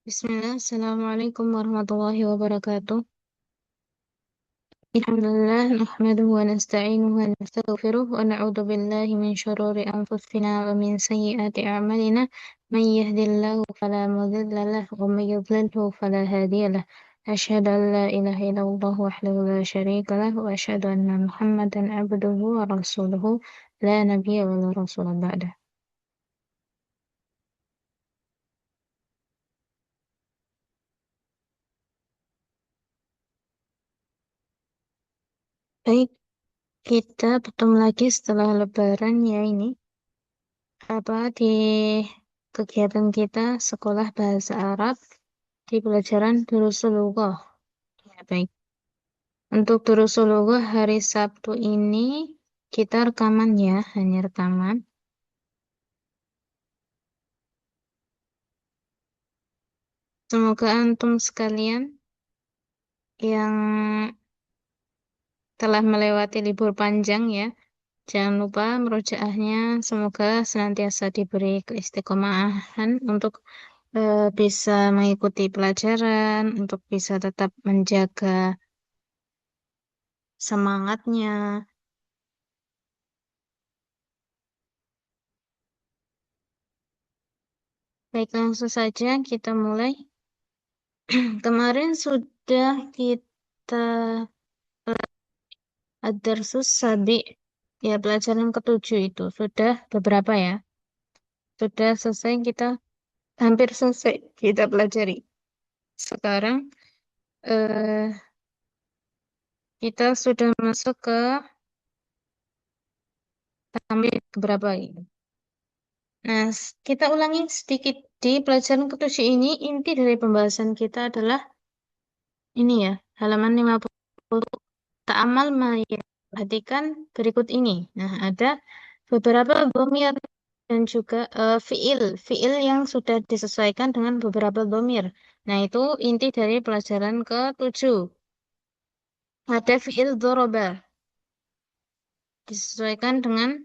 Bismillah, Assalamualaikum warahmatullahi wabarakatuh. Alhamdulillah, nahmaduhu wa nasta'inuhu wa nastaghfiruh wa na'udzu billahi min syururi anfusina wa min sayyiati a'malina. Man yahdihillahu fala mudilla lahu wa man yudlilhu fala hadiya lahu. Asyhadu an la ilaha illallah wahdahu la syarika lahu wa asyhadu anna Muhammadan abduhu wa rasuluhu la nabiyya wa la rasula ba'dah. Baik, kita bertemu lagi setelah Lebaran ya ini. Di kegiatan kita sekolah bahasa Arab di pelajaran Durusul Lughah. Ya, baik. Untuk Durusul Lughah hari Sabtu ini kita rekaman ya, hanya rekaman. Semoga antum sekalian yang telah melewati libur panjang ya, jangan lupa murojaahnya, semoga senantiasa diberi keistiqomahan untuk bisa mengikuti pelajaran, untuk bisa tetap menjaga semangatnya. Baik, langsung saja kita mulai. Kemarin sudah kita ad-darsus sabi, ya pelajaran ketujuh itu sudah beberapa ya. Sudah selesai kita, hampir selesai kita pelajari. Sekarang eh, kita sudah masuk ke hampir keberapa ini. Nah, kita ulangi sedikit di pelajaran ketujuh ini, inti dari pembahasan kita adalah ini ya, halaman 50. Ta'amal maya. Perhatikan berikut ini. Nah, ada beberapa dhamir dan juga fiil. Fiil yang sudah disesuaikan dengan beberapa dhamir. Nah, itu inti dari pelajaran ke-7. Ada fiil doroba. Disesuaikan dengan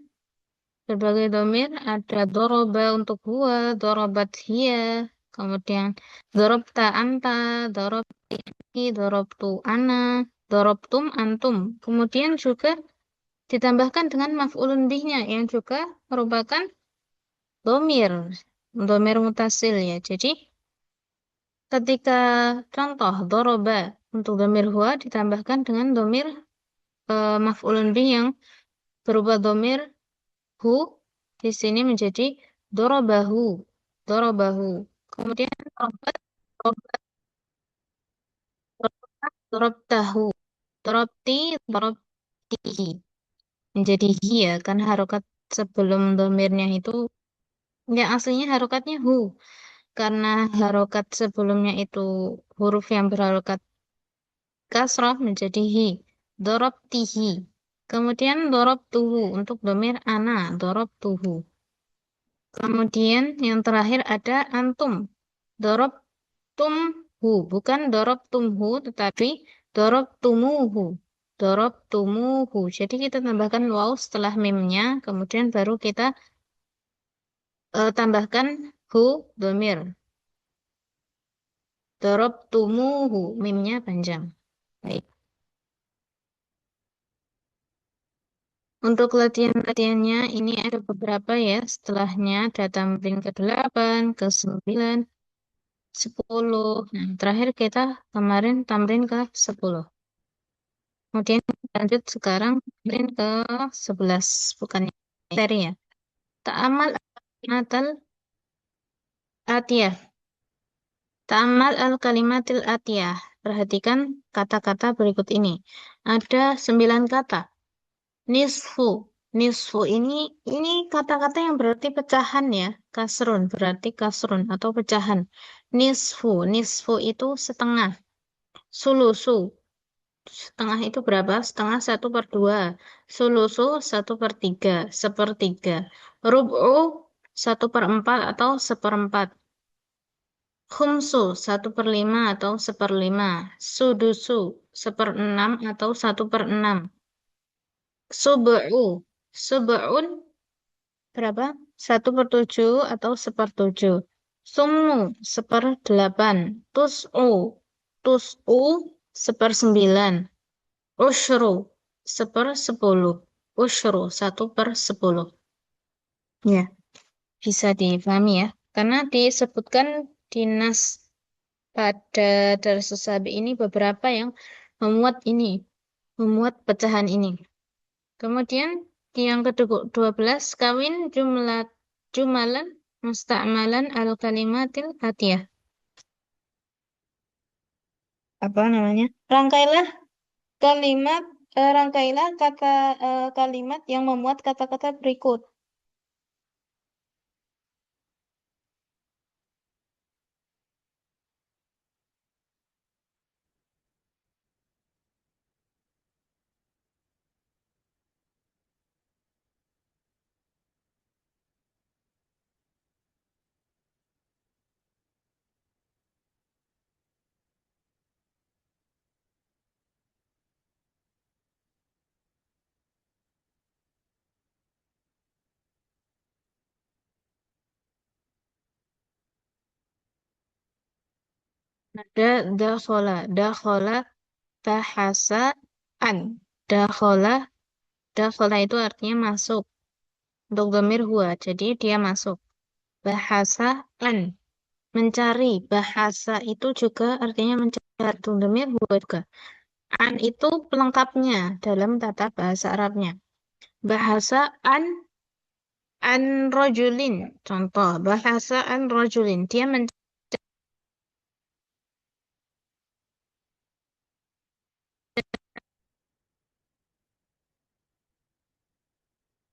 berbagai dhamir. Ada doroba untuk huwa, dorobat hiya, kemudian dorobta anta, dorobti, dorobtu ana, dorobtum antum. Kemudian juga ditambahkan dengan maf'ulun bihnya yang juga merupakan domir, domir mutasil ya. Jadi ketika contoh doroba untuk domir huwa ditambahkan dengan domir maf'ulun bih yang berupa domir hu, di sini menjadi dorobahu, dorobahu. Kemudian dorobat, dorobat, dorobtahu, dorobti, dorobtihi. Menjadi hi ya, kan harokat sebelum domirnya itu yang aslinya harokatnya hu. Karena harokat sebelumnya itu huruf yang berharokat kasrah menjadi hi. Dorob tihi. Kemudian dorob tuhu untuk domir ana. Dorob tuhu. Kemudian yang terakhir ada antum. Dorob tumhu. Bukan dorob tumhu tetapi dorob tumuhu. Dorob tumuhu. Jadi kita tambahkan waw setelah mimnya. Kemudian baru kita tambahkan hu domir. Dorob tumuhu, mimnya panjang. Baik. Untuk latihan-latihannya ini ada beberapa ya. Setelahnya ada tamrin ke-8, ke-9, 10. Nah, terakhir kita kemarin tamrin ke-10. Kemudian lanjut sekarang tamrin ke-11. Bukan materi ya. Ta'amal al-kalimatil atiyah. Ta'amal al-kalimatil atiyah. Perhatikan kata-kata berikut ini. Ada 9 kata. Nisfu. Nisfu ini kata-kata yang berarti pecahan ya. Kasrun berarti kasrun atau pecahan. Nisfu. Nisfu itu setengah. Sulusu. Setengah itu berapa? Setengah 1/2. Sulusu 1/3. Sepertiga. Rub'u 1/4 atau seperempat. Khumsu 1/5 atau seperlima. Sudusu 1/6 atau 1/6. Sub'u. Sub'un berapa? 1/7 atau 1/7. Summu, seperdelapan. Tus'u, tus'u, sepersembilan. Usyru, sepersepuluh. Usyru, 1/10. Ya, bisa dipahami ya. Karena disebutkan di nas pada darsus sabi ini beberapa yang memuat ini, memuat pecahan ini. Kemudian yang ke-12 kawin jumalan musta'malan al kalimatil atiyah. Apa namanya? Kalimat rangkailah kalimat yang memuat kata-kata berikut. Ada dakhola, bahasa an. Dakhola, dakhola itu artinya masuk. Untuk dhamir huwa, jadi dia masuk. Bahasa an, mencari. Bahasa itu juga artinya mencari. Untuk dhamir huwa juga. An itu pelengkapnya dalam tata bahasa Arabnya. Bahasa an rojulin. Contoh, bahasa an rojulin. Dia mencari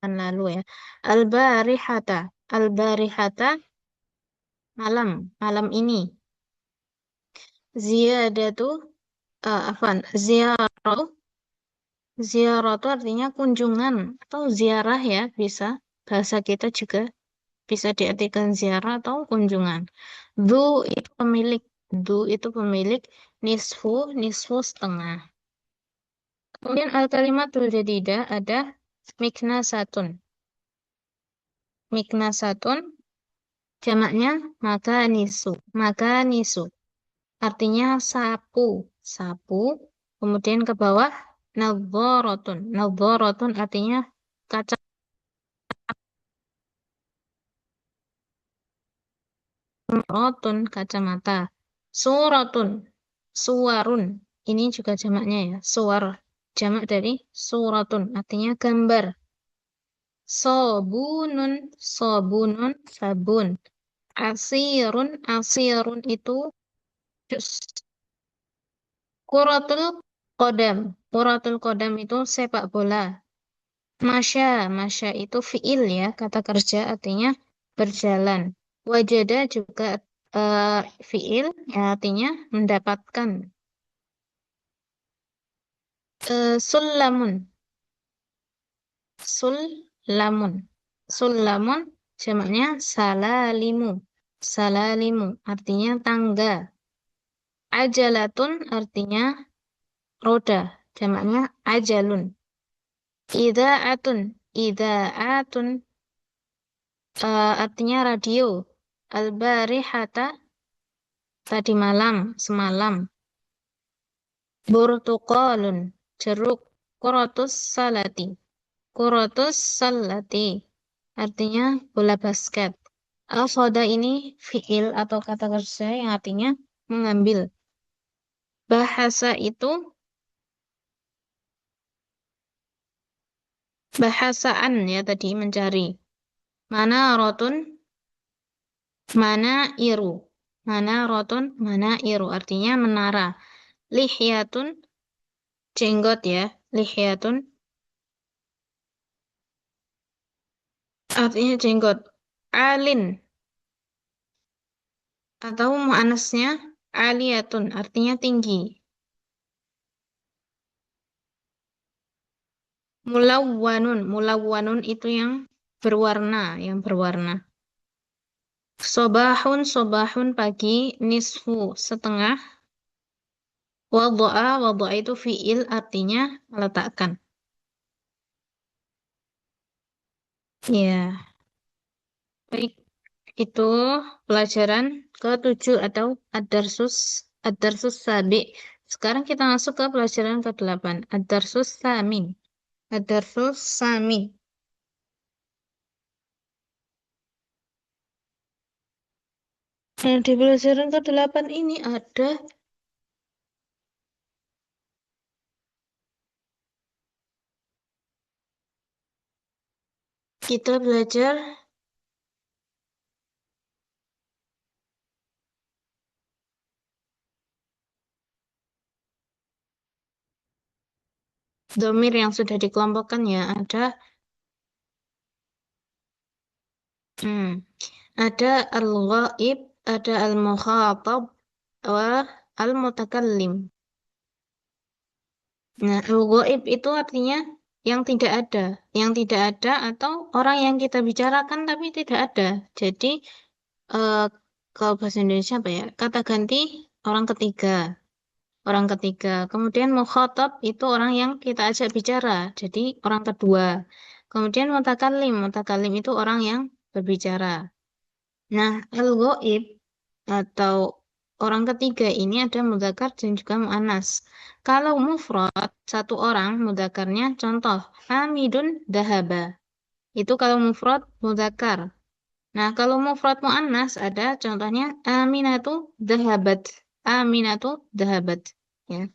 lalu ya. Al-barihata. Al-barihata malam, malam ini. Ziyadatu, afwan, ziarah, ziarah itu artinya kunjungan atau ziarah ya, bisa. Bahasa kita juga bisa diartikan ziarah atau kunjungan. Du itu pemilik, du itu pemilik, nisfu, nisfu setengah. Kemudian al-kalimatul jadidah ada miknasatun. Miknasatun jamaknya makanisu, makanisu. Artinya sapu, sapu. Kemudian ke bawah nadzaratun. Nadzaratun artinya kaca rotun, kacamata. Suratun, suwarun. Ini juga jamaknya ya, suwar. Jamak dari suratun, artinya gambar. Sobunun, sobunun, sabun. Asirun, asirun itu jus. Kuratul kodam. Kuratul kodam itu sepak bola. Masya, masya itu fiil ya, kata kerja artinya berjalan. Wajada juga eh, fiil ya, artinya mendapatkan. Sullamun, sullamun, sullamun jamaknya salalimu, salalimu artinya tangga. Ajalatun artinya roda, jamaknya ajalun. Ida'atun, ida'atun artinya radio. Al-barihata tadi malam, semalam. Burtuqalun, jeruk. Kuratus salati. Kuratus salati artinya bola basket. Al-khoda ini fiil atau kata kerja yang artinya mengambil. Bahasa itu bahasaan ya tadi mencari. Mana rotun, mana iru. Mana rotun, mana iru artinya menara. Lihyatun jenggot ya. Lihyatun artinya jenggot. Alin atau muannasnya aliyatun artinya tinggi. Mulawwanun, mulawwanun itu yang berwarna, yang berwarna. Sobahun, sobahun pagi, nisfu setengah. Wadu'a, wadu'a itu fiil artinya meletakkan. Ya, baik. Itu pelajaran ke-7 atau Ad-Darsus Sabi. Sekarang kita masuk ke pelajaran ke-8, Ad-Darsus Samin. Ad-Darsus Samin. Nah, di pelajaran ke-8 ini ada kita belajar domir yang sudah dikelompokkan ya. Hmm, ada al-ghaib, ada al-mukhatab, wa al-mutakallim. Nah, al-ghaib itu artinya yang tidak ada. Yang tidak ada atau orang yang kita bicarakan tapi tidak ada. Jadi, eh, kalau bahasa Indonesia apa ya? Kata ganti orang ketiga. Orang ketiga. Kemudian mukhatab itu orang yang kita ajak bicara. Jadi, orang kedua. Kemudian mutakallim. Mutakallim itu orang yang berbicara. Nah, al-ghaib atau orang ketiga ini ada mudzakkar dan juga muannas. Kalau mufrad satu orang mudzakarnya contoh Hamidun dahaba. Itu kalau mufrad mudzakkar. Nah, kalau mufrad muannas ada contohnya Aminatu dahabat. Aminatu dahabat ya.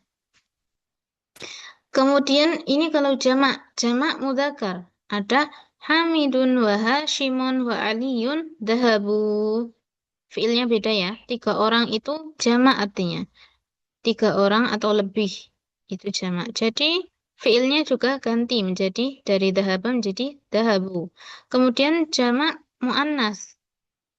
Kemudian ini kalau jamak mudzakkar ada Hamidun wa Hashimun wa Aliyun dahabu. Fiilnya beda ya. 3 orang itu jamak artinya. 3 orang atau lebih itu jamak. Jadi fiilnya juga ganti menjadi dari dahaba menjadi dahabu. Kemudian jamak muannas.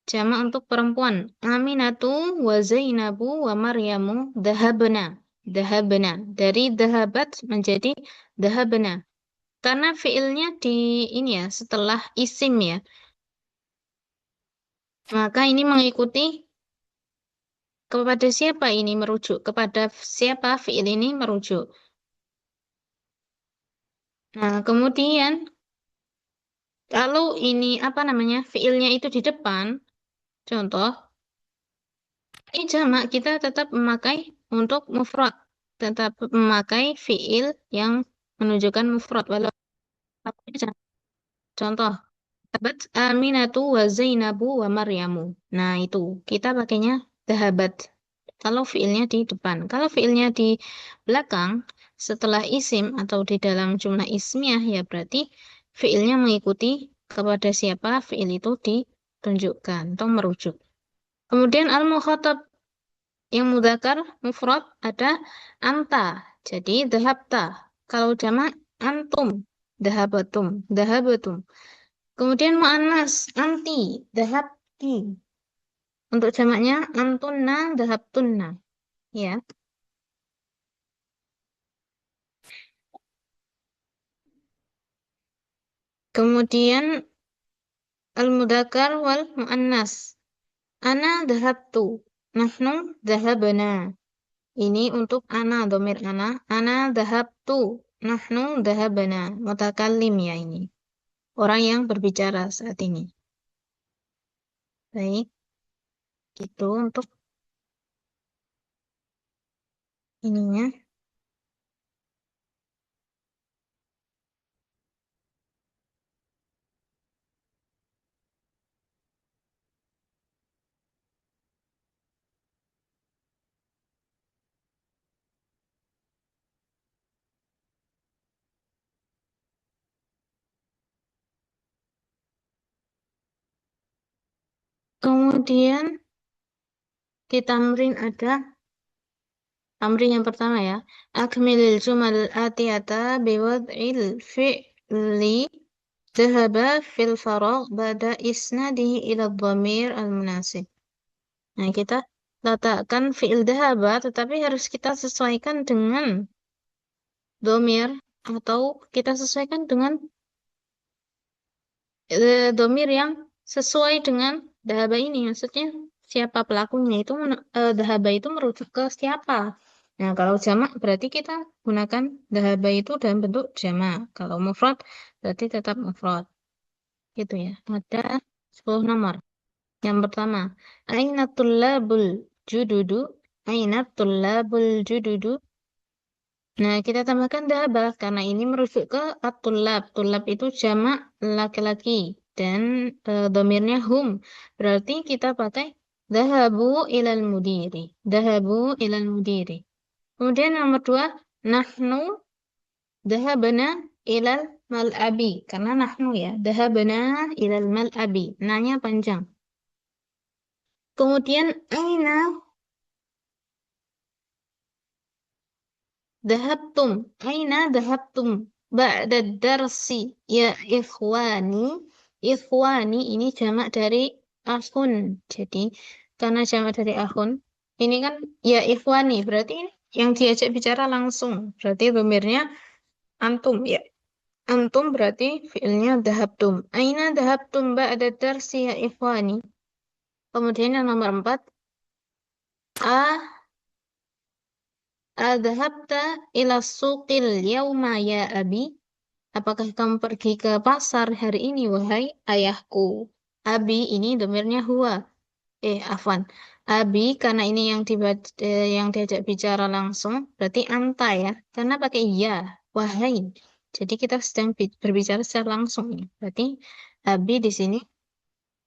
Jamak untuk perempuan. Aminatu wa Zainabu wa Maryamu dahabna. Dahabna. Dari dahabat menjadi dahabna. Karena fiilnya di ini ya setelah isim ya. Maka ini mengikuti kepada siapa ini merujuk? Kepada siapa fiil ini merujuk? Nah, kemudian kalau ini apa namanya? Fiilnya itu di depan, contoh, ini jamak kita tetap memakai untuk mufrad. Tetap memakai fiil yang menunjukkan mufrad walaupun jamak. Contoh, Dahabat Aminatu wa Zainabu wa Maryamu. Nah, itu kita pakainya dahabat. Kalau fiilnya di depan. Kalau fiilnya di belakang, setelah isim atau di dalam jumlah ismiyah, ya berarti fiilnya mengikuti kepada siapa fiil itu ditunjukkan atau merujuk. Kemudian al-mukhatab yang mudzakkar mufrad ada anta. Jadi dahabta. Kalau jamak antum, dahabatum, dahabatum. Kemudian mu'annas, anti, dahabti. Untuk jamaknya antunna, dahabtunna. Ya. Kemudian al-mudzakkar wal mu'annas. Ana dahabtu. Nahnu dahabna. Ini untuk ana, domir ana. Ana dahabtu. Nahnu dahabna. Mutakallim ya ini. Orang yang berbicara saat ini. Baik, itu untuk ininya. Kemudian di tamrin ada tamrin yang pertama ya. Akmilil jumal atiyata biwad'il fi'li dhahaba fil faragh bada isnadihi ila dhamir al-munasib. Nah, kita letakkan fi'il dhahaba tetapi harus kita sesuaikan dengan dhamir atau kita sesuaikan dengan dhamir yang sesuai dengan dhahaba ini. Maksudnya siapa pelakunya itu dhahaba itu merujuk ke siapa. Nah, kalau jamak berarti kita gunakan dhahaba itu dalam bentuk jamak. Kalau mufrad berarti tetap mufrad. Gitu ya. Ada 10 nomor. Yang pertama, aina tullabul jududu, aina tullabul jududu. Nah, kita tambahkan dhahaba karena ini merujuk ke at-tullab. Tullab itu jamak laki-laki dan domirnya hum. Berarti kita pakai dhahabu ilal mudiri. Dhahabu ilal mudiri. Kemudian nomor dua, nahnu dhahabna ilal mal'abi. Karena nahnu ya, dhahabna ilal mal'abi. Nanya panjang. Kemudian aina dhahabtum. Aina dhahabtum ba'da darsi ya ikhwani. Ikhwani ini jamak dari akhun. Jadi karena jamak dari akhun, ini kan ya ikhwani berarti ini yang diajak bicara langsung. Berarti domirnya antum ya. Antum berarti fiilnya dhahabtum. Aina dhahabtum ba'da darsi ya ikhwani. Kemudian yang nomor empat, adhabta ila suqil yauma ya abi? Apakah kamu pergi ke pasar hari ini, wahai ayahku? Abi ini domirnya huwa. Afwan. Abi karena ini yang diajak bicara langsung, berarti anta ya. Karena pakai ya, wahai. Jadi kita sedang berbicara secara langsung ya. Berarti abi di sini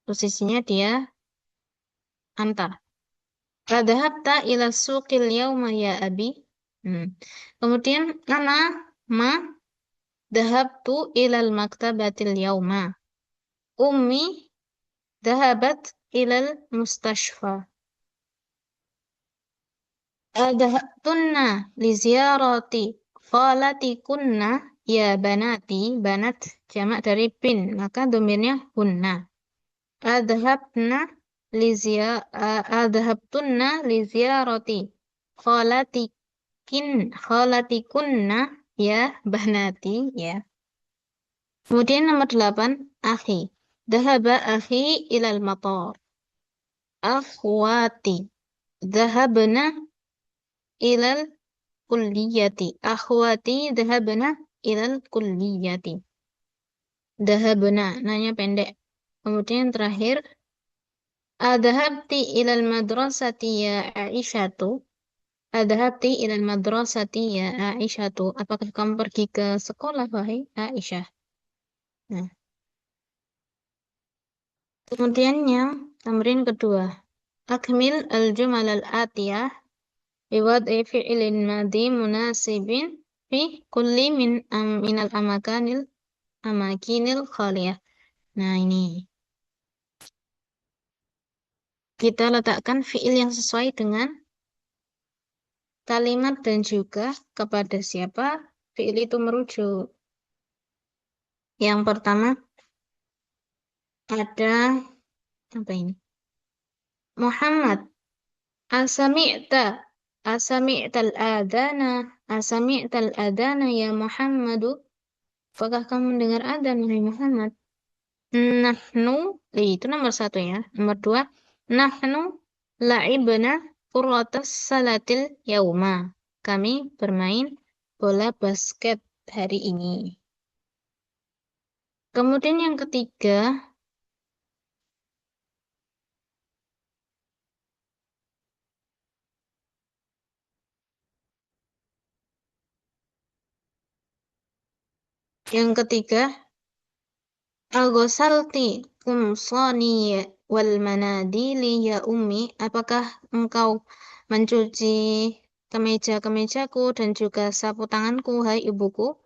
posisinya dia anta. Adhabta ila suqil yauma ya abi? Hmm. Kemudian ma dhahabtu ilal maktabatil yauma. Ummi dhahabat ilal mustashfa. Adhabtunna li ziyarati khalatikunna ya banati. Banat jamak dari bin, maka domirnya hunna. Adhabna adhabtunna li ziyarati khalatikunna ya banati ya. Kemudian nomor 8, akhi. Dhahaba akhi ilal matar. Akhwati. Dhahabna ilal kulliyati. Akhwati dhahabna ilal kulliyati. Dhahabna, nanya pendek. Kemudian terakhir, adhabti ilal madrasati ya Aisyatu. Adhabti ilal madrasati ya Aisyatu. Apakah kamu pergi ke sekolah, wahai Aisyah? Nah, kemudian yang tamrin kedua. Akmil al-jumal al-atiyah biwad'i fi'ilin madhi munasibin fi kulli minal amakinil khaliyah. Nah, ini kita letakkan fi'il yang sesuai dengan kalimat dan juga kepada siapa fi'il itu merujuk. Yang pertama ada apa ini? Muhammad. Asami'ta. Asami'tal adana. Asami'tal adana ya Muhammadu. Apakah kamu mendengar adzan, wahai Muhammad? Nahnu, itu nomor satu ya. Nomor dua, nahnu la'ibna kurratas salatil yauma. Kami bermain bola basket hari ini. Kemudian yang ketiga, Al-ghasalti kumsani wal manadili ya ummi. Apakah engkau mencuci kemeja-kemejaku dan juga sapu tanganku, hai ibuku?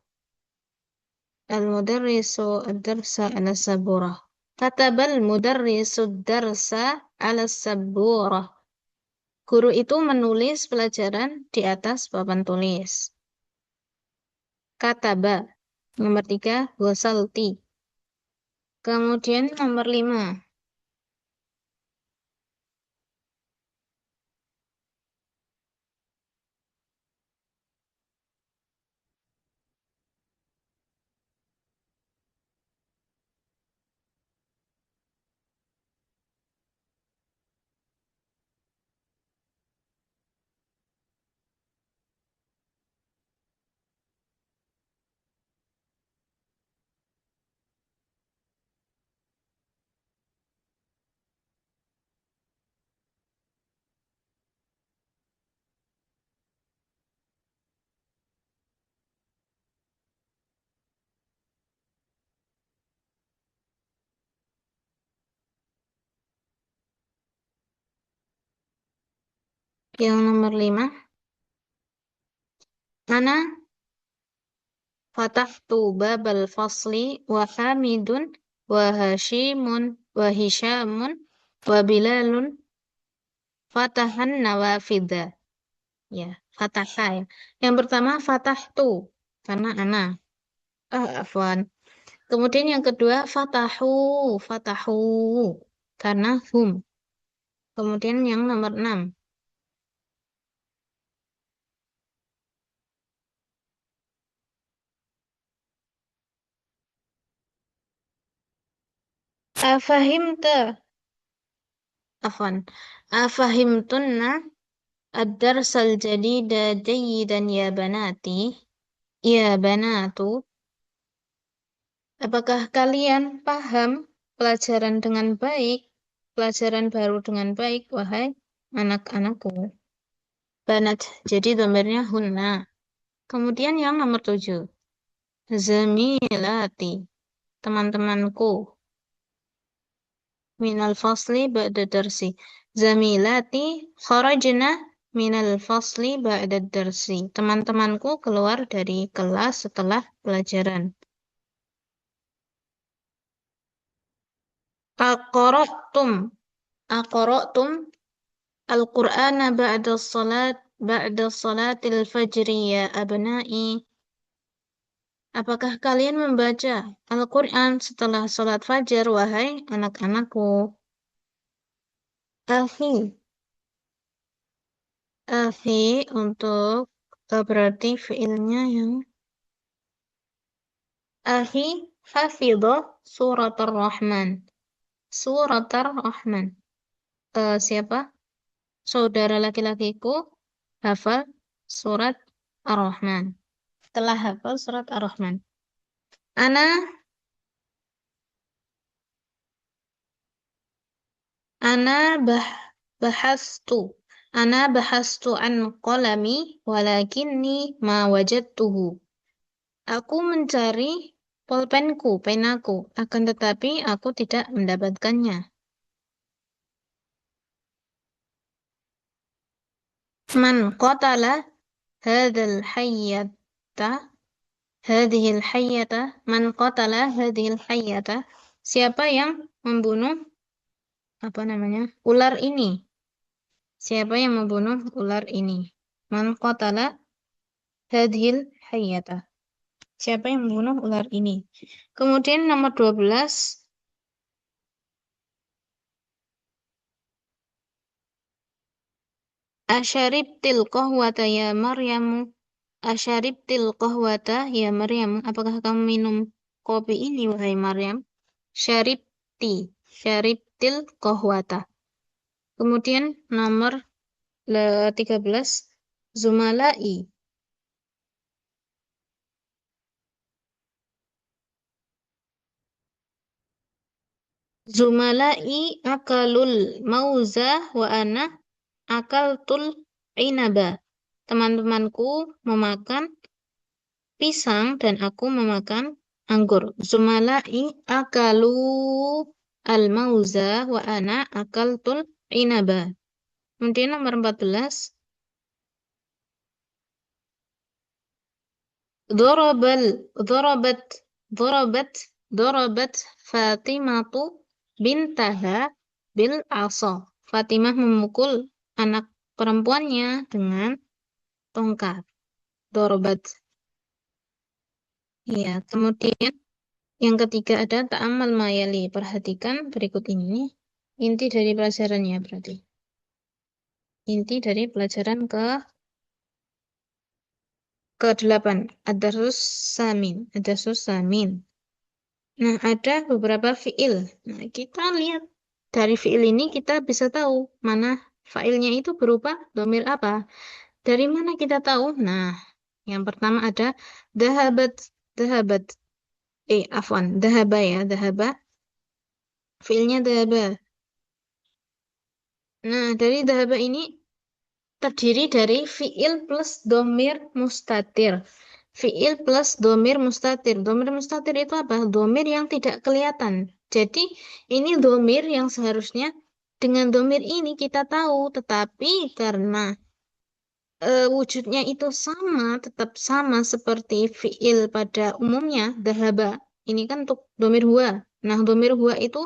Al-mudarrisu ad-darsa ala saburah. Katabal mudarrisu ad-darsa ala saburah. Guru itu menulis pelajaran di atas papan tulis. Kataba. Nomor 3, ghasalti. Kemudian nomor 5. Yang nomor 5. Ana fatahtu babal fasli wa hamidun wa hashimun wa hishamun wa bilalun fatahan nawafidha. Ya, fatahah ya. Yang pertama fatahtu karena ana. Afwan. Kemudian yang kedua fatahu karena hum. Kemudian yang nomor 6. Afahimta, afwan. Afahimtunna ad-darsal jadida jayyidan ya banati. Ya banatu. Apakah kalian paham pelajaran dengan baik? Pelajaran baru dengan baik, wahai anak-anakku. Banat, jadi domirnya hunna. Kemudian yang nomor 7. Zamilati, teman-temanku. Minal fasli ba'da darsi. Zamilati kharajna minal fasli ba'da darsi. Teman-temanku keluar dari kelas setelah pelajaran. Aqra'tum. Aqra'tum Al-Qur'ana ba'da salatil fajri ya abna'i. Apakah kalian membaca Al-Quran setelah sholat fajar, wahai anak-anakku? Akhi, akhi untuk berarti fiilnya yang akhi hafidho surat ar-Rahman. Surat ar-Rahman. Siapa? Saudara laki-lakiku hafal surat ar-Rahman. Telah hafal surat ar-Rahman. Ana Ana bahastu. Ana bahastu an qalami walakinni ma wajadtuhu. Aku mencari pulpenku, penaku, akan tetapi aku tidak mendapatkannya. Man qatala hadzal hayyata hadhil hayyata man qatala hadhil hayyata. Siapa yang membunuh ular ini? Siapa yang membunuh ular ini? Man qatala hadhil hayyata. Siapa yang membunuh ular ini? Kemudian nomor 12. Asyaribtil qahwata ya Maryamu. Asyaribtil qahwata ya Maryamu. Apakah kamu minum kopi ini, wahai Maryam? Syaribti. Syaribtil qahwata. Kemudian nomor 13. Zumalai. Zumalai akalul mauza wa ana akaltul inaba. Teman-temanku memakan pisang dan aku memakan anggur. Zumalai akalu al-mauza wa ana akaltul inaba. Kemudian nomor 14. Dorobat dorobat dorobat dorobat Fatimatu bintaha bil asa. Fatimah memukul anak perempuannya dengan tongkat. Dorobat. Ya, kemudian yang ketiga ada ta'amal mayali. Perhatikan berikut ini. Inti dari pelajarannya berarti. Inti dari pelajaran ke-8. Ad-darsus samin. Ad-darsus samin. Nah, ada beberapa fiil. Nah, kita lihat dari fiil ini kita bisa tahu mana failnya itu berupa domir apa. Dari mana kita tahu? Nah, yang pertama ada dahabat. Dahabat. Afwan. Dahaba ya. Dahaba. Fiilnya dahaba. Nah, dari dahaba ini terdiri dari fiil plus domir mustatir. Fiil plus domir mustatir. Domir mustatir itu apa? Domir yang tidak kelihatan. Jadi, ini domir yang seharusnya dengan domir ini kita tahu. Tetapi karena wujudnya itu sama, tetap sama seperti fiil pada umumnya, dahaba. Ini kan untuk domir huwa. Nah, domir huwa itu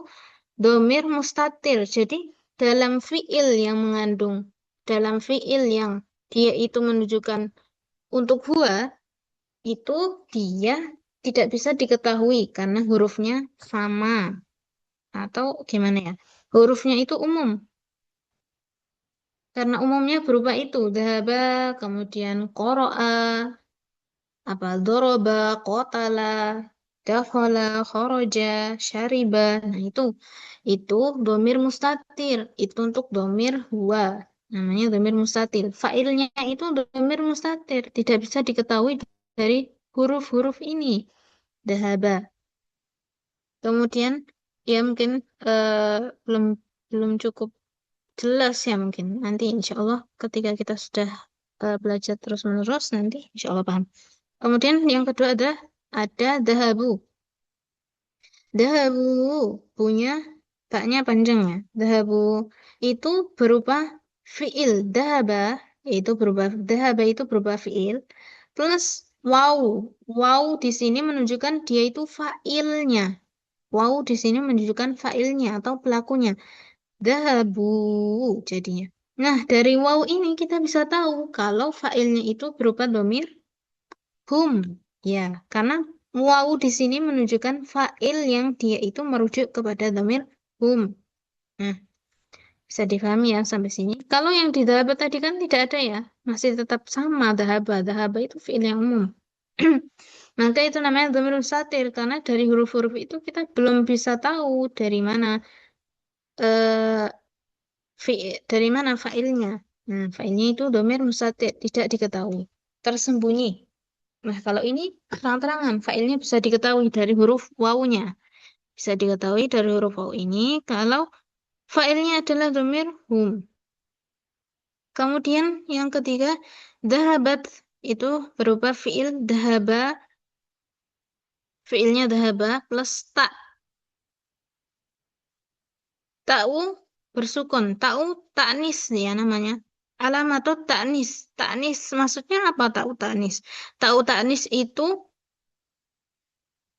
domir mustatir. Jadi, dalam fiil yang mengandung, dalam fiil yang dia itu menunjukkan untuk huwa, itu dia tidak bisa diketahui karena hurufnya sama. Atau gimana ya? Hurufnya itu umum. Karena umumnya berupa itu, dhaba, kemudian qara'a, apa doroba, qatala, dakhala, kharaja, syariba. Nah, itu domir mustatir. Itu untuk domir huwa. Namanya domir mustatir. Failnya itu domir mustatir. Tidak bisa diketahui dari huruf-huruf ini. Dhaba. Kemudian, ya mungkin belum belum cukup jelas ya mungkin. Nanti insya Allah ketika kita sudah belajar terus-menerus, nanti insya Allah paham. Kemudian yang kedua ada dahabu. Dahabu punya taknya panjang ya. Dahabu itu berupa fiil. Dahaba itu berupa fiil plus wow. Wow di sini menunjukkan dia itu failnya. Wow di sini menunjukkan failnya atau pelakunya. Dahabu jadinya. Nah, dari wow ini kita bisa tahu kalau failnya itu berupa domir hum. Ya, karena wow di sini menunjukkan fa'il yang dia itu merujuk kepada domir hum. Nah, bisa difahami ya sampai sini. Kalau yang di dhahaba tadi kan tidak ada ya. Masih tetap sama dhahaba. Dhahaba itu fi'il yang umum. Maka itu namanya domir mustatir. Karena dari huruf-huruf itu kita belum bisa tahu eh, dari mana fa'ilnya. Nah, fa'ilnya itu domir mustatir. Tidak diketahui. Tersembunyi. Nah, kalau ini terang-terangan, failnya bisa diketahui dari huruf wawunya. Bisa diketahui dari huruf waw ini kalau failnya adalah domir hum. Kemudian yang ketiga, dahabat itu berupa fiil dahaba, fiilnya dahaba plus tak. Ta'u bersukun, ta'u ta'nis ya namanya. Alamatut ta'nis. Ta'nis maksudnya apa ta'u ta'nis? Ta'u ta'nis itu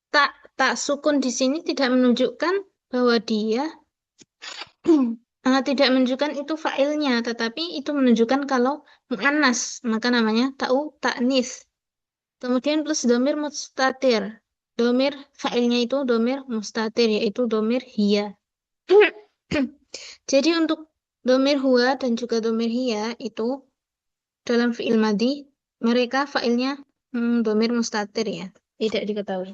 tak tak sukun di sini tidak menunjukkan bahwa dia tidak menunjukkan itu failnya, tetapi itu menunjukkan kalau mu'annas, maka namanya ta'u ta'nis. Kemudian plus domir mustatir. Domir failnya itu domir mustatir, yaitu domir hiya. Jadi untuk domir huwa dan juga domir hiya itu dalam fi'il madi, mereka failnya domir mustatir ya, tidak diketahui.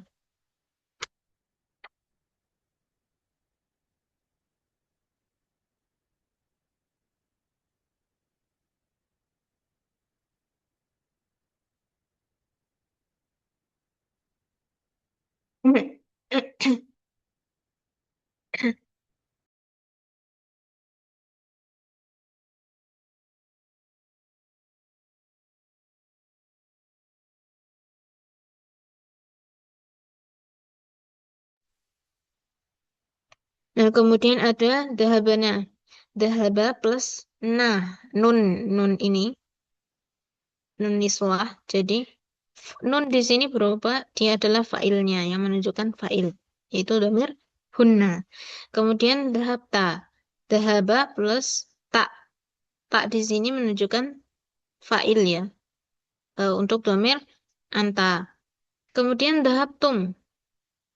Nah, kemudian ada dahabana. Dahaba plus nah, nun. Nun ini, nun niswah. Jadi, nun di sini berupa, dia adalah failnya, yang menunjukkan fail. Yaitu domir hunna. Kemudian dahabta. Dahaba plus tak. Tak di sini menunjukkan fail ya. Untuk domir anta. Kemudian dahabtum.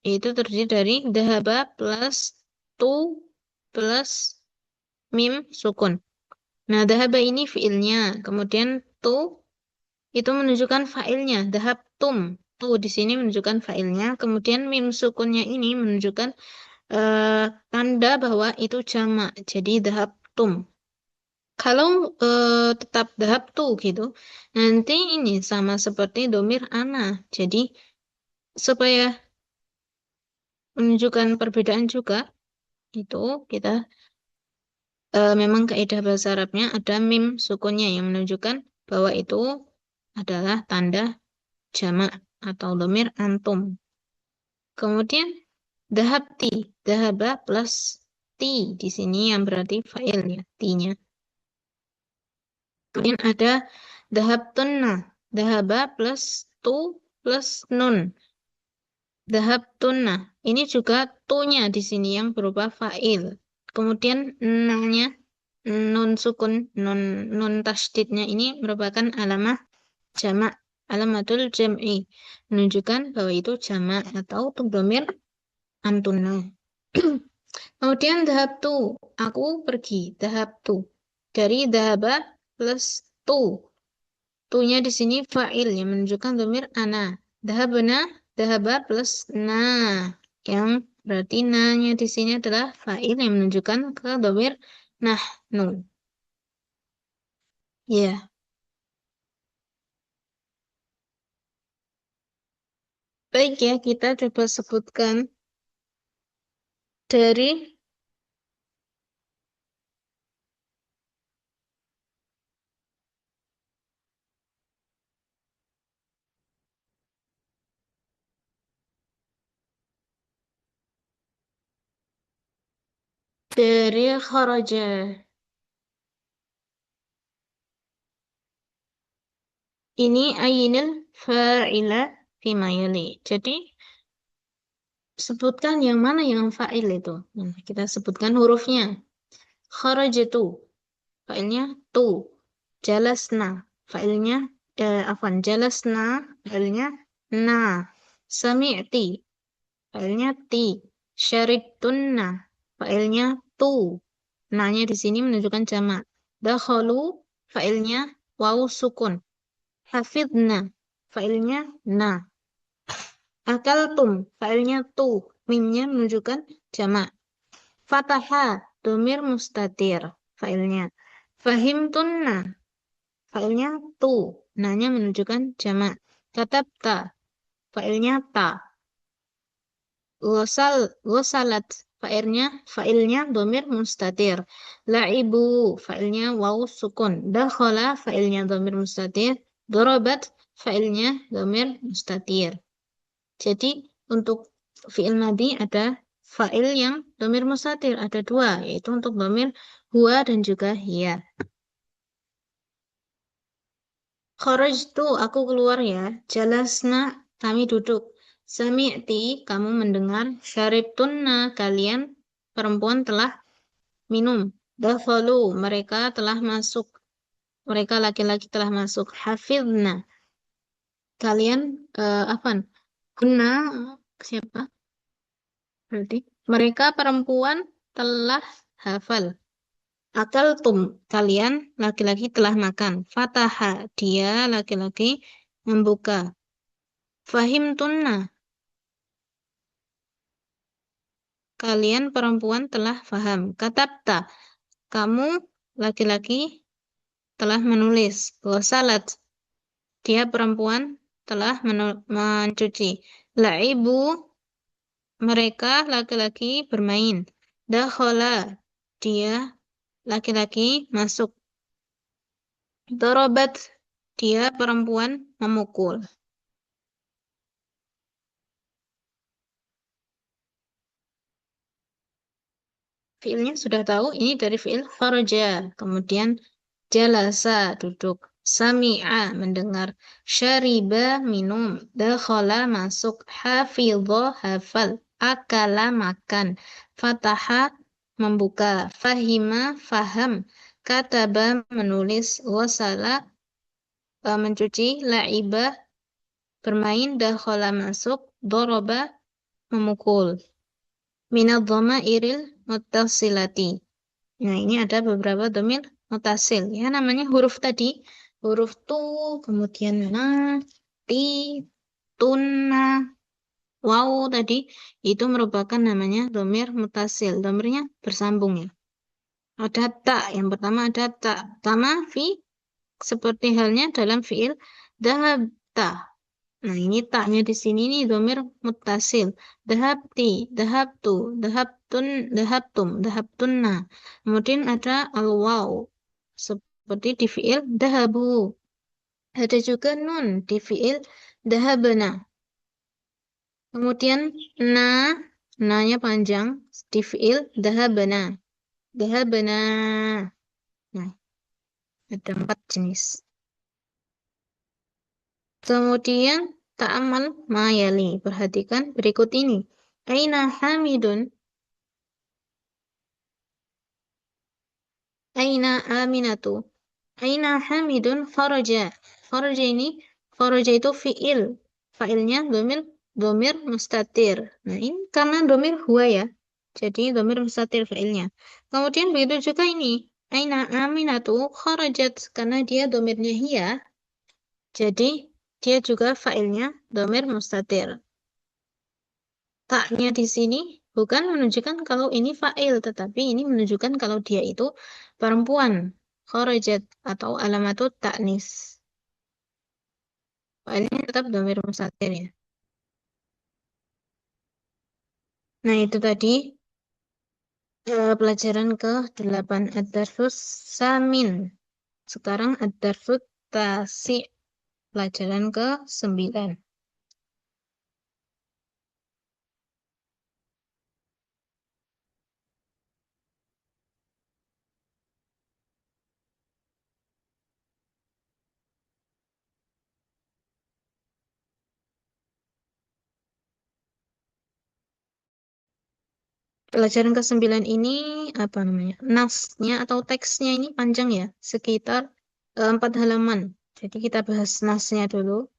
Itu terdiri dari dahaba plus tu plus mim sukun. Nah, dahaba ini fiilnya. Kemudian tu itu menunjukkan failnya. Dahabtum. Tu di sini menunjukkan failnya. Kemudian mim sukunnya ini menunjukkan tanda bahwa itu jamak. Jadi dahabtum. Kalau tetap dahabtu gitu, nanti ini sama seperti domir ana. Jadi supaya menunjukkan perbedaan juga, itu kita memang kaidah bahasa Arabnya ada mim sukunnya yang menunjukkan bahwa itu adalah tanda jamak atau domir antum. Kemudian dahabti, dahaba plus ti di sini yang berarti fa'ilnya, ti-nya. Kemudian ada Dahabtunna. Dahaba plus tu plus nun. Dahabtunna. Ini juga tunya di sini yang berupa fa'il. Kemudian nanya nun sukun, nun tasydidnya ini merupakan alamah jamak, alamatul jam'i, menunjukkan bahwa itu jamak atau dhamir antuna. Kemudian dahabtu, aku pergi, dahabtu. Dari dahaba plus tu. Tu-nya di sini fa'il yang menunjukkan dhamir ana. Dahabna, dahaba plus na. Yang berarti na-nya di sini adalah fa'il yang menunjukkan ke dhamir nahnu. Ya, baik ya, kita coba sebutkan dari kharaja. Ini ayinil fa'ila fima yali. Jadi sebutkan yang mana yang fa'il itu. Nah, kita sebutkan hurufnya. Kharajatu. Fa'ilnya tu. Jalasna. Fa'ilnya jalasna. Fa'ilnya na. Sami'ti. Fa'ilnya ti. Syaribtunna. Fa'ilnya tu. Na-nya di sini menunjukkan jamak. Dakhalu. Fa'ilnya waw sukun. Hafidna. Fa'ilnya na. Akaltum. Fa'ilnya tu. Mimnya menunjukkan jamak. Fataha. Domir mustatir. Fa'ilnya. Fahimtunna. Fa'ilnya tu. Nanya menunjukkan jamak. Katabta. Fa'ilnya ta. Ghasalat. Fa'ilnya domir mustatir. La'ibu. Fa'ilnya waw sukun. Dakhala. Fa'ilnya domir mustatir. Dorobat. Fa'ilnya domir mustatir. Jadi untuk fi'il madhi ada fa'il yang dhamir mustatir, ada dua, yaitu untuk dhamir huwa dan juga hiya. Kharajtu, aku keluar ya. Jalasna, kami duduk. Sami'ti, kamu mendengar. Syaribtunna, kalian perempuan telah minum. Dakhalu, mereka telah masuk. Mereka laki-laki telah masuk. Hafidna, kalian apa? Guna siapa? Berarti mereka perempuan telah hafal. Akaltum, kalian laki-laki telah makan. Fataha, dia laki-laki membuka. Fahimtunna, kalian perempuan telah faham. Katabta, kamu laki-laki telah menulis. Ghasalat, dia perempuan telah mencuci. La'ibu, mereka laki-laki bermain. Dakhala, dia laki-laki masuk. Dorobat, dia perempuan memukul. Fiilnya sudah tahu, ini dari fiil kharaja. Kemudian jalasa, duduk. Sami'a, mendengar. Syariba, minum. Dakhala, masuk. Hafidha, hafal. Akala, makan. Fataha, membuka. Fahima, faham. Kataba, menulis. Wasala, mencuci. La'iba, bermain. Dakhala, masuk. Doroba, memukul. Minadh dhamairil muttasilati. Nah, ini ada beberapa dhamir mutasil. Ya, namanya huruf tadi. Huruf tu, kemudian na, ti, tunna, waw tadi. Itu merupakan namanya dhamir mutasil. Dhamirnya bersambung ya. Ada ta, yang pertama ada ta. Pertama, fi, seperti halnya dalam fiil dahabta. Nah, ini taknya di sini nih dhamir muttasil. Dahabti, dahabtu, dahabtun, dahabtum, dahabtunna. Kemudian ada al-waw. Seperti di fiil dahabu. Ada juga nun di fiil dahabna. Kemudian na, na-nya panjang di fiil dahabna. Dahabna. Nah, ada 4 jenis. Kemudian ta'amal mayali. Perhatikan berikut ini. Aina Hamidun? Aina Aminatu? Aina Hamidun kharaja. Kharaja ini, kharaja itu fi'il. Fa'ilnya domir mustatir. Nah, ini karena domir huwa ya. Jadi domir mustatir fa'ilnya. Kemudian begitu juga ini. Aina Aminatu kharajat. Karena dia domirnya hiya. Jadi dia juga fa'ilnya domir mustatir. Taknya di sini bukan menunjukkan kalau ini fa'il, tetapi ini menunjukkan kalau dia itu perempuan. Kharajat atau alamatut ta'nis. Fa'ilnya tetap dhamir mustatir ya. Nah, itu tadi pelajaran ke-8 ad-darsus samin. Sekarang ad-darsut tasi, pelajaran ke-9. Pelajaran ke-9 ini apa namanya? Nasnya atau teksnya ini panjang ya, sekitar 4 halaman. Jadi kita bahas nasnya dulu.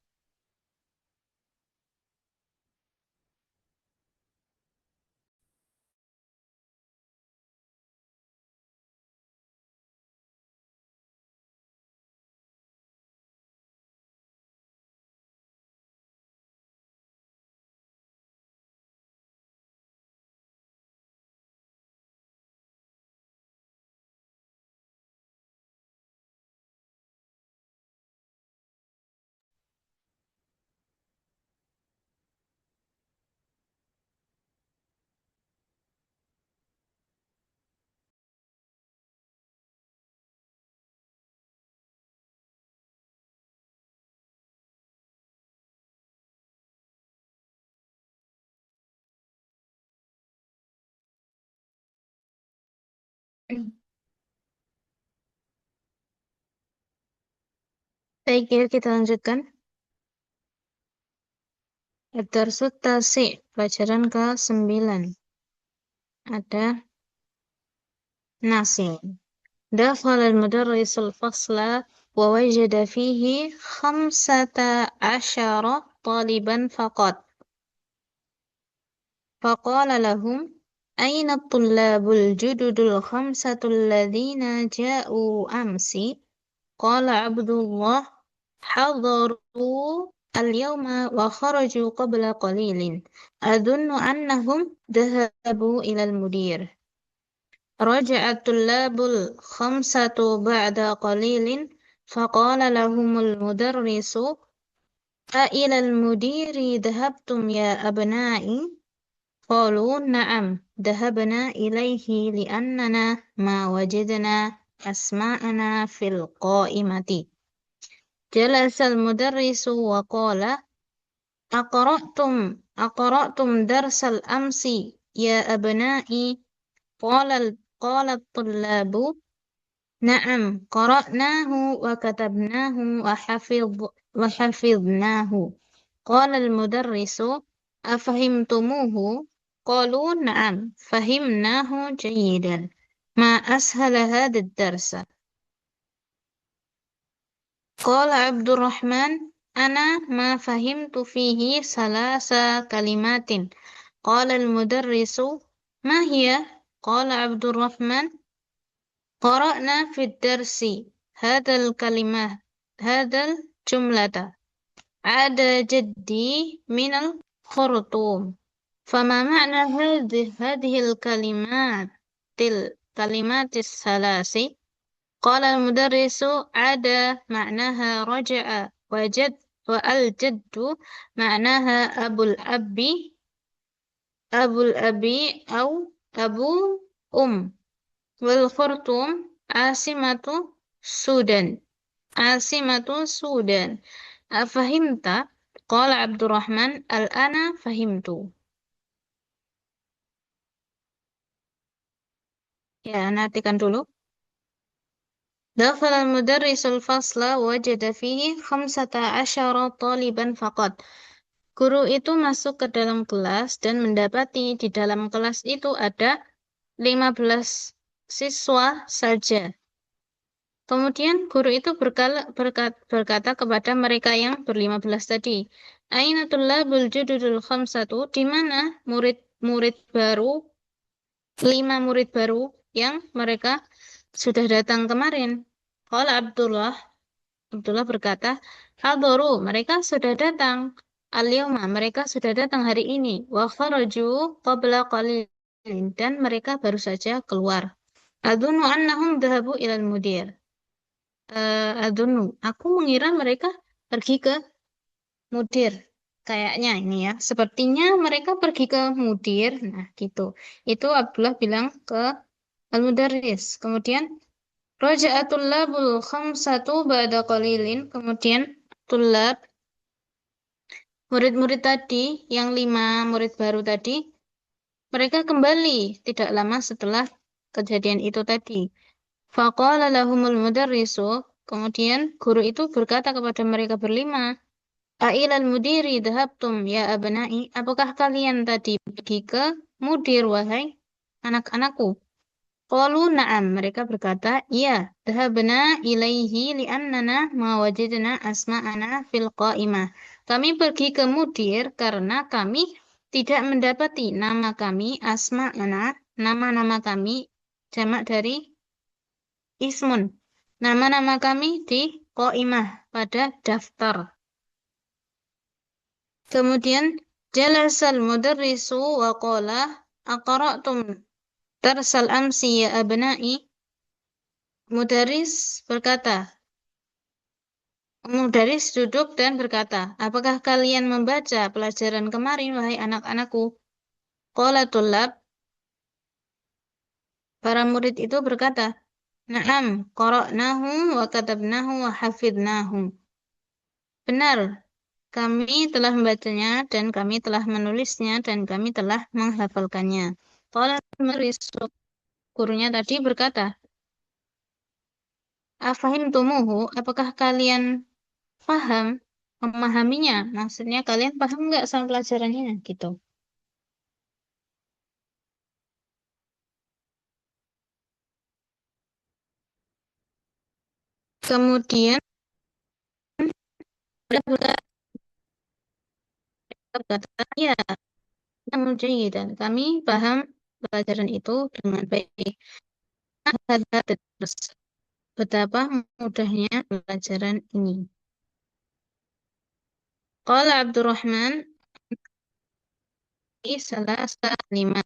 Baik, ya, kita lanjutkan. Ad-darsut tasi, pelajaran ke-9. Ada nasi. دخل المدرس الفصل ووجد فيه 15 طالبا فقط فقال لهم أين الطلاب الجدد الخمسة الذين جاءوا أمس قال عبد الله حضروا اليوم وخرجوا قبل قليل أظن أنهم ذهبوا إلى المدير رجع الطلاب الخمسة بعد قليل فقال لهم المدرس أإلى المدير ذهبتم يا أبنائي؟ قالوا نعم ذهبنا إليه لأننا ما وجدنا أسماءنا في القائمة جلس المدرس وقال أقرأتم درس الأمس يا أبنائي؟ قال الطلاب نعم قرأناه وكتبناه وحفظناه قال المدرس أفهمتموه؟ قالوا نعم فهمناه جيدا ما أسهل هذا الدرس قال عبد الرحمن أنا ما فهمت فيه 3 كلمات قال المدرس ما هي؟ قال عبد الرحمن قرأنا في الدرس هذا الكلمة هذا الجملة عاد جدي من الخرطوم فما معنى هذه الكلمات الثلاث قال المدرس عاد معناها رجع والجد معناها أبو الأب أو أبو أم والخرطوم عاصمة السودان أفهمت؟ قال عبد الرحمن الآن فهمت. Ya, nantikan dulu. دخل المدرس الفصل وجد فيه 15 طالبا فقط. Guru itu masuk ke dalam kelas dan mendapati di dalam kelas itu ada 15 siswa saja. Kemudian guru itu berkata kepada mereka yang ber-15 tadi, Aina tullabul jududul khamsatu, di mana murid-murid baru, 5 murid baru yang mereka sudah datang kemarin. Qala Abdullah berkata, Hadaru, mereka sudah datang. Al-yawma, mereka sudah datang hari ini. Wa kharaju qabla qalilin, dan mereka baru saja keluar. Adunu annahum dhahabu ilal mudir. Adunu, aku mengira mereka pergi ke mudir. Kayaknya ini ya, sepertinya mereka pergi ke mudir. Nah, gitu. Itu Abdullah bilang ke al-mudarris. Kemudian Raja'atul labul khamsatu ba'da qalilin. Kemudian tulab, murid-murid tadi, yang 5 murid baru tadi, mereka kembali tidak lama setelah kejadian itu tadi. Faqala lahumul mudarrisu. Kemudian guru itu berkata kepada mereka berlima, A'ilal mudiri dhahabtum ya abnai. Apakah kalian tadi pergi ke mudir, wahai anak-anakku? Qalu na'am, mereka berkata, iya, dhahabna ilaihi li'annana ma wajadna asma'ana fil qa'imah. Kami pergi ke mudir karena kami tidak mendapati nama kami, asma'ana, nama-nama kami, jamak dari ismun. Nama-nama kami di qa'imah, pada daftar. Kemudian, jalasal mudarrisu wa qala, aqra'tum darsal amsi ya abna'i. Mudaris duduk dan berkata, apakah kalian membaca pelajaran kemarin, wahai anak-anakku? Qala tullab, para murid itu berkata, Na'am, qara'nahu wa katabnahu wa hafidnahu. Benar, kami telah membacanya dan kami telah menulisnya dan kami telah menghafalkannya. Qala mudaris, gurunya tadi berkata, Afahimtumuhu, apakah kalian paham, memahaminya? Maksudnya kalian paham nggak sama pelajarannya? Gitu. Kemudian budak-budak berkata, ya, namun dan kami paham pelajaran itu dengan baik. Ada terus betapa mudahnya pelajaran ini. Qala Abdurrahman, salah kalimat.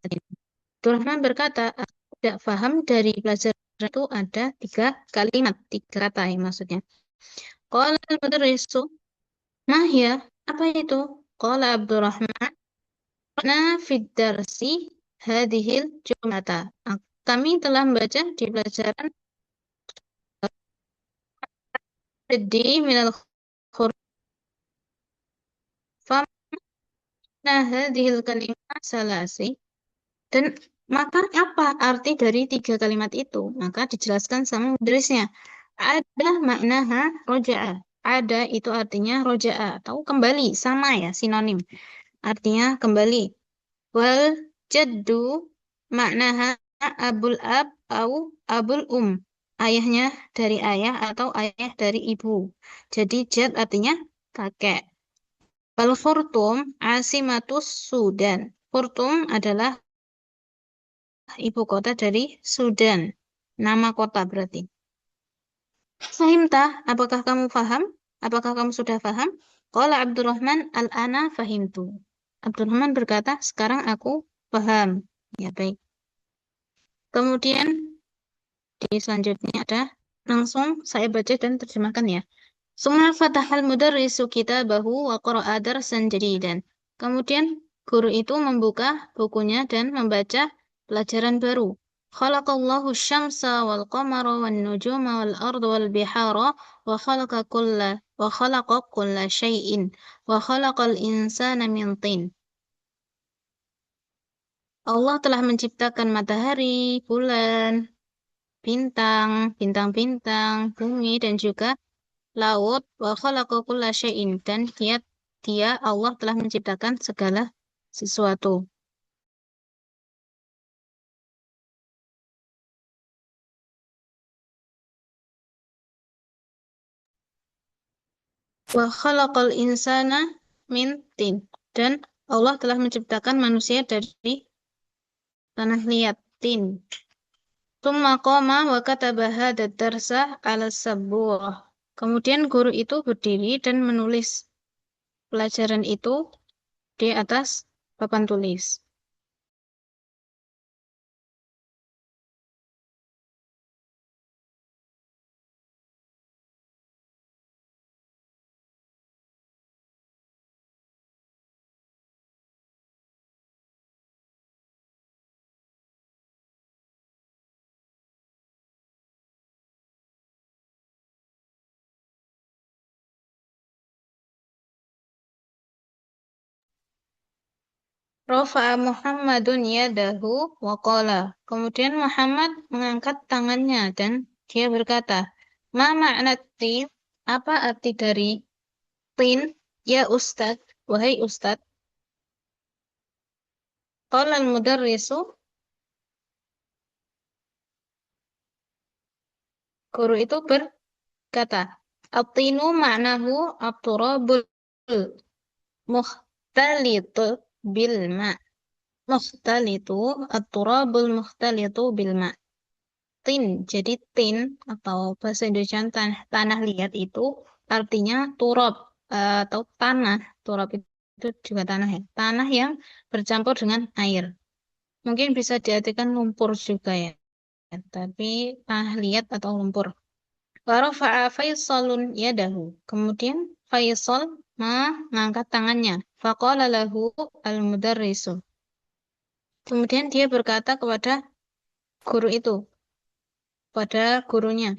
Abdurrahman berkata, aku tidak paham dari pelajaran itu ada 3 kalimat, 3 kata ya maksudnya. Qala al-mudarrisu, mahya, apa itu? Qala Abdurrahman, na fid darsi hadhil jumlata. Kami telah membaca di pelajaran di minal khuruf. Famna hadhil kalimah salasi. Dan maka apa arti dari 3 kalimat itu? Maka dijelaskan sama mudarisnya. Ada maknaha roja'a. Ada itu artinya roja'a atau kembali, sama ya, sinonim. Artinya kembali. Wal jaddu maknaha abul ab au abul ayahnya dari ayah atau ayah dari ibu. Jadi jad artinya kakek. Wal khurtum asimatus Sudan. Khurtum adalah ibu kota dari Sudan. Nama kota berarti. Fahimtah, apakah kamu paham? Apakah kamu sudah paham? Qala Abdurrahman, al-ana fahimtu. Abdurrahman berkata, sekarang aku paham. Ya, baik. Kemudian di selanjutnya ada, langsung saya baca dan terjemahkan ya. Summa fatahal mudarrisu kitabahu wa qara'a darsan jadidan. Kemudian guru itu membuka bukunya dan membaca pelajaran baru. Khalaqallahu syamsa wal qamara wan nujuma wal arda wal bihara wa khalaqa kulla syai'in wa khalaqal insana min tin. Allah telah menciptakan matahari, bulan, bintang, bintang-bintang, bumi, dan juga laut. Wa khalaqa kulla syai'in. Dan dia Allah telah menciptakan segala sesuatu. Wa khalaqal insana min tin. Dan Allah telah menciptakan manusia dari tanah liat, tin. Tsumma qama wa kataba hadzal darsa 'ala sabburah. Kemudian guru itu berdiri dan menulis pelajaran itu di atas papan tulis. Rafa'a Muhammadun yadahu wa qala. Kemudian Muhammad mengangkat tangannya dan dia berkata, "Ma ma'na tin?" Apa arti dari tin? Ya Ustaz, wahai Ustaz. Qala al-mudarrisu, guru itu berkata, "At-tinu ma'nahu at-turabul mukhtalitu bil ma'." Mukhtalitu at-turabul mukhtalitu bil ma'. Tin, jadi tin atau bahasa Indonesia tanah liat itu artinya turab atau tanah. Turab itu juga tanah ya. Tanah yang bercampur dengan air. Mungkin bisa diartikan lumpur juga ya. Tapi tanah liat atau lumpur. Wa rafa'a Faisalun yadahu. Kemudian Faisal mengangkat tangannya. Faqala lahu al-mudarrisu. Kemudian dia berkata kepada guru itu, pada gurunya.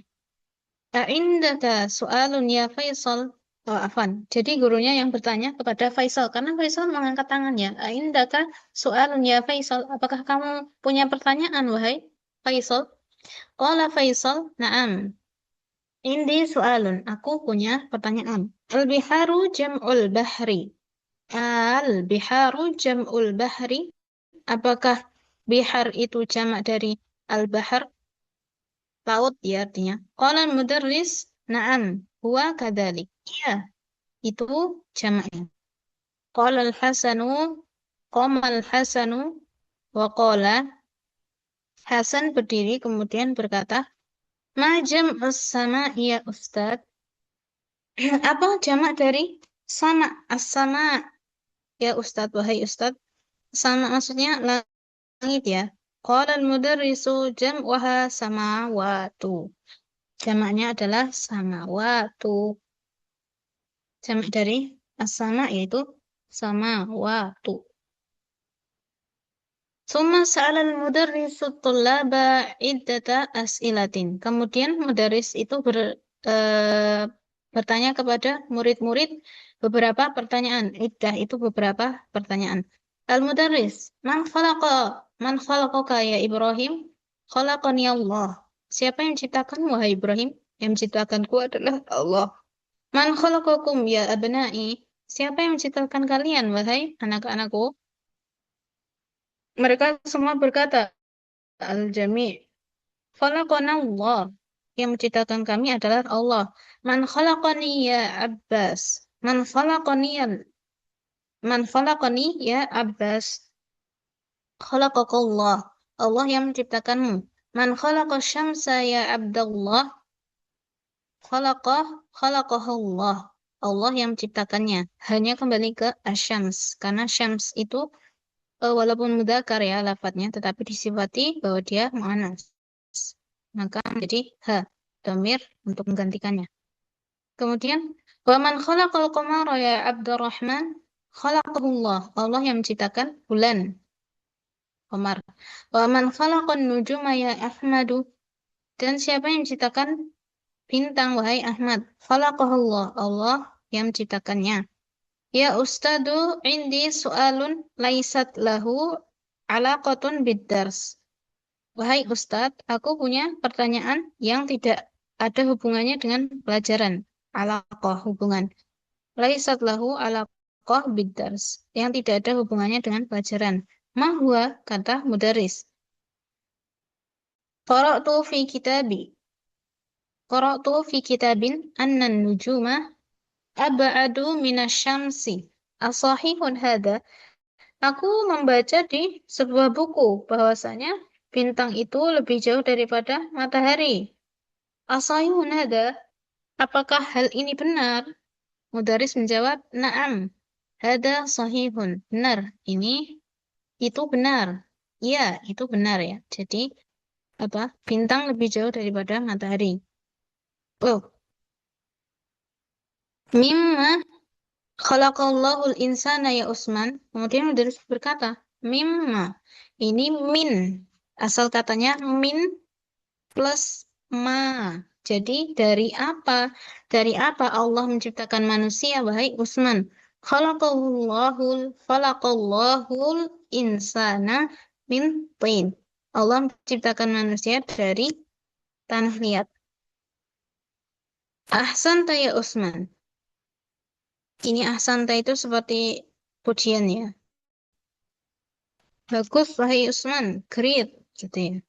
A'indaka soalun ya Faisal. Oh, afan. Jadi gurunya yang bertanya kepada Faisal, karena Faisal mengangkat tangannya. A'indaka soalun ya Faisal. Apakah kamu punya pertanyaan, wahai Faisal? Qala Faisal, na'am. Indi soalun. Aku punya pertanyaan. Al-biharu jam'ul bahri. Al-biharu jam'ul bahri. Apakah bihar itu jamak dari al-bahar? Laut ya artinya. Qala mudarris, na'am, huwa kadzalik. Iya, itu jamaknya. Qala al-Hasanu, qama al-Hasanu wa qala, Hasan berdiri kemudian berkata, ma jam'us sama ya Ustaz? Apa jamak dari sama? As-sama ya Ustaz, wahai Ustaz. Sama maksudnya langit ya. Qala al-mudarrisu jam'uha samawatu. Jamaknya adalah samawatu. Jamak dari as-sama yaitu samawatu. Summa sa'alal mudarrisu tullaba iddata as'ilatin. Kemudian mudarris itu bertanya kepada murid-murid beberapa pertanyaan. Iddah itu beberapa pertanyaan. Al-mudarris, man khalaqaka ya Ibrahim? Khalaqani Allah. Siapa yang menciptakanmu, wahai Ibrahim? Yang menciptakanku adalah Allah. Man khalaqakum ya abna'i? Siapa yang menciptakan kalian, wahai anak-anakku? Mereka semua berkata, Al-Jami'. Khalaqana Allah. Yang menciptakan kami adalah Allah. Man khalaqani ya Abbas. Man khalaqani ya Abbas. Khalaqakallah. Allah yang menciptakanmu. Man khalaqa syamsa ya Abdullah. Khalaqah, khalaqahullah. Allah yang menciptakannya. Hanya kembali ke asyams. Karena syams itu walaupun mudzakkar ya lafadznya, tetapi disifati bahwa dia muannas. Maka menjadi ha, dhamir untuk menggantikannya. Kemudian, wa man khalaqal qamara ya Abdurrahman, khalaqahullah. Allah yang menciptakan bulan, qamar. Wa man khalaqan nujuma ya Ahmadu. Dan siapa yang menciptakan bintang, wahai Ahmad? Khalaqahullah. Allah yang menciptakannya. Ya Ustadu, indi soalun laisat lahu alaqatun biddars. Wahai Ustadz, aku punya pertanyaan yang tidak ada hubungannya dengan pelajaran. Alaqah, hubungan. Laisat lahu alaqah bidars. Yang tidak ada hubungannya dengan pelajaran. Ma huwa, kata mudaris. Qara'tu fi kitabi. Qara'tu fi kitabin annan nujuma ab'adu minasyamsi. Asahihun hada? Aku membaca di sebuah buku bahwasanya bintang itu lebih jauh daripada matahari. Asahihun hada? Apakah hal ini benar? Mudaris menjawab, "Na'am. Hada sahihun." Benar. Itu benar. Iya, itu benar ya. Jadi, apa? Bintang lebih jauh daripada matahari. Oh, mimma khalaqallahul insana ya Utsman. Kemudian Mudaris berkata, mimma. Ini min. Asal katanya min plus ma. Jadi dari apa? Dari apa Allah menciptakan manusia, wahai Utsman? Khalaqallahul insana min tin. Allah menciptakan manusia dari tanah liat. Ahsanta ya Utsman. Ini ahsanta itu seperti pujian ya. Bagus, wahai Utsman. Great, gitu ya.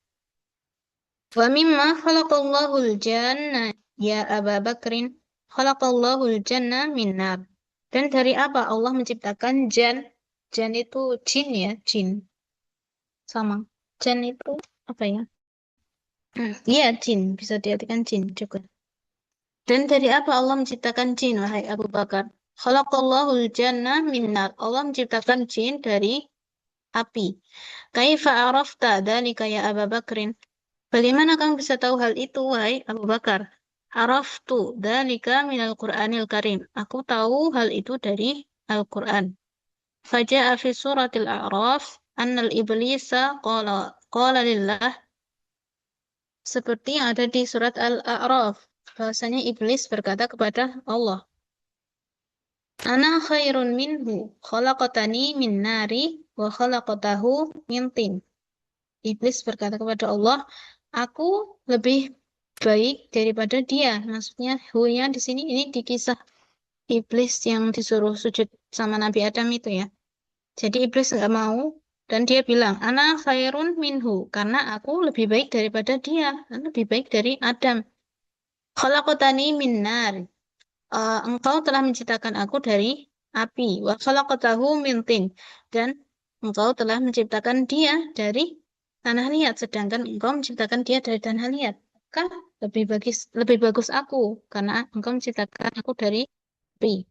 Wa mimma khalaqallahul janna ya Aba Bakrin. Khalaqallahul janna min nar. Dan dari apa Allah menciptakan jan? Jan itu jin ya, jin. Sama. Jan itu apa ya? Iya, jin. Bisa diartikan jin juga. Dan dari apa Allah menciptakan jin, wahai Abu Bakar? Khalaqallahul janna min nar. Allah menciptakan jin dari api. Kaifa arafta dzalika ya Aba Bakrin? Bagaimana kamu bisa tahu hal itu, wahai Abu Bakar? Araftu dzalika minal Qur'anil Karim. Aku tahu hal itu dari Al-Qur'an. Faja'a fi suratil A'raf annal iblisa qala lillah, seperti yang ada di surat Al-A'raf, bahwasanya iblis berkata kepada Allah, Ana khairun minhu, khalaqatani min nari wa khalaqatahu min tin. Iblis berkata kepada Allah, aku lebih baik daripada dia. Maksudnya, hu-nya di sini ini di kisah iblis yang disuruh sujud sama Nabi Adam itu ya. Jadi iblis nggak mau dan dia bilang, Ana khairun minhu, karena aku lebih baik daripada dia, lebih baik dari Adam. Khalaqatani min nar. Engkau telah menciptakan aku dari api. Wa khalaqatahu min tin. Dan engkau telah menciptakan dia dari tanah liat, sedangkan engkau menciptakan dia dari tanah liat. Maka lebih bagus aku karena engkau menciptakan aku dari api.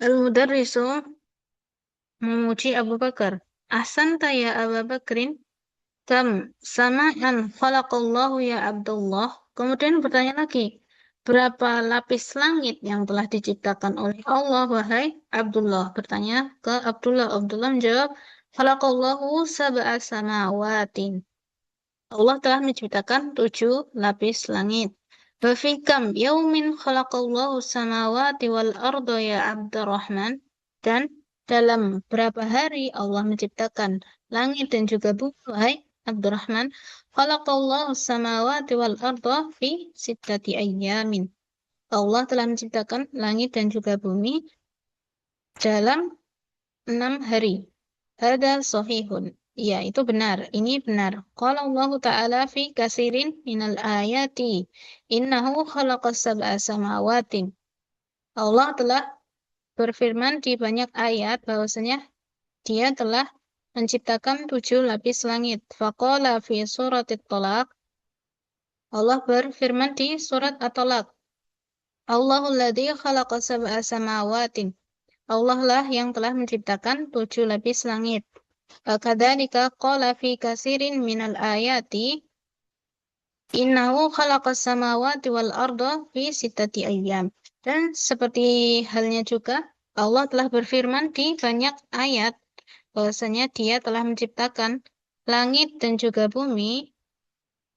Al-Mudarrisu memuji Abu Bakar. Ahsanta ya Abu Bakrin. Kam sama'an khalaqallahu ya Abdullah. Kemudian bertanya lagi, berapa lapis langit yang telah diciptakan oleh Allah, wahai Abdullah? Bertanya ke Abdullah. Abdullah menjawab, khalaqallahu sab'a samawatin. Allah telah menciptakan 7 lapis langit. Wa fi kam yaumin khalaqallahu samawati wal arda ya Abdurrahman. Dan dalam berapa hari Allah menciptakan langit dan juga bumi, wahai Abdurrahman? Khalaqallahu samawati wal arda fi sittati ayyamin. Allah telah menciptakan langit dan juga bumi dalam 6 hari. Hada sahihun. Ya, itu benar. Ini benar. Qala Allah Ta'ala fi kasirin minal ayati. Innahu khalaqas sab'a samawatin. Allah telah berfirman di banyak ayat bahwasanya dia telah menciptakan 7 lapis langit. Faqala fi surat At-Talaq. Allah berfirman di surat At-Talaq. Allahul ladzi khalaqa sab'a samawatin. Allah lah yang telah menciptakan 7 lapis langit. Kadzalika qala fi katsirin minal ayati innahu khalaqas samawati wal arda fi sittati ayyam. Dan seperti halnya juga Allah telah berfirman di banyak ayat bahwasanya Dia telah menciptakan langit dan juga bumi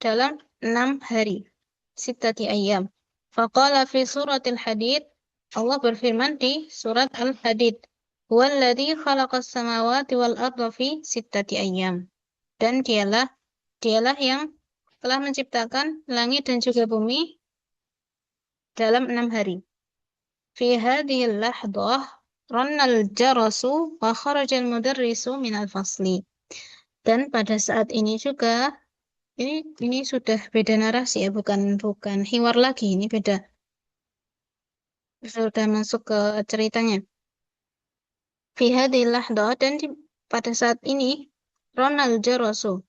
dalam 6 hari. Sittati ayyam. Faqala fi suratil Hadid, Allah berfirman di surat Al-Hadid, Huwallazi khalaqas samawati wal arda fi sittati ayyam. Dan dialah yang telah menciptakan langit dan juga bumi dalam 6 hari. Fi hadhil lahdah rannal jarasu wa kharajal mudarrisu minal fasli. Dan pada saat ini juga ini sudah beda narasi ya, bukan hiwar lagi, ini beda. Sudah masuk ke ceritanya. Fi hadhil lahdah dan pada saat ini Ronald Jarasu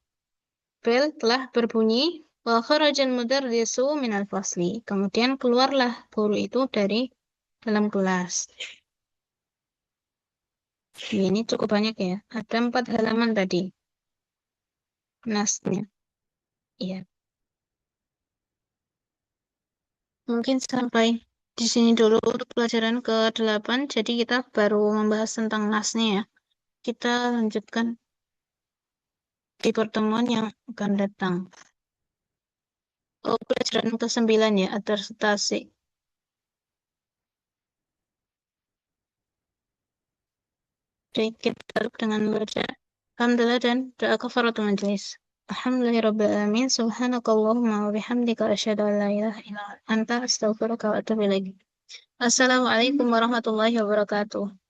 bel telah berbunyi wa kharajal mudarrisu minal fasli. Kemudian keluarlah guru itu dari dalam kelas. Ini cukup banyak ya. Ada 4 halaman tadi nasnya. Iya. Mungkin sampai di sini dulu untuk pelajaran ke-8. Jadi kita baru membahas tentang nasnya ya. Kita lanjutkan di pertemuan yang akan datang. Oh, pelajaran ke-9 ya, advertasi. Jadi kita tutup dengan membaca Alhamdulillah dan doa kafaratul majelis. Alhamdulillahirabbil Subhanakallahumma wa bihamdika asyhadu an la ilaha illa anta astaghfiruka wa atubu ilaik. Assalamualaikum warahmatullahi wabarakatuh.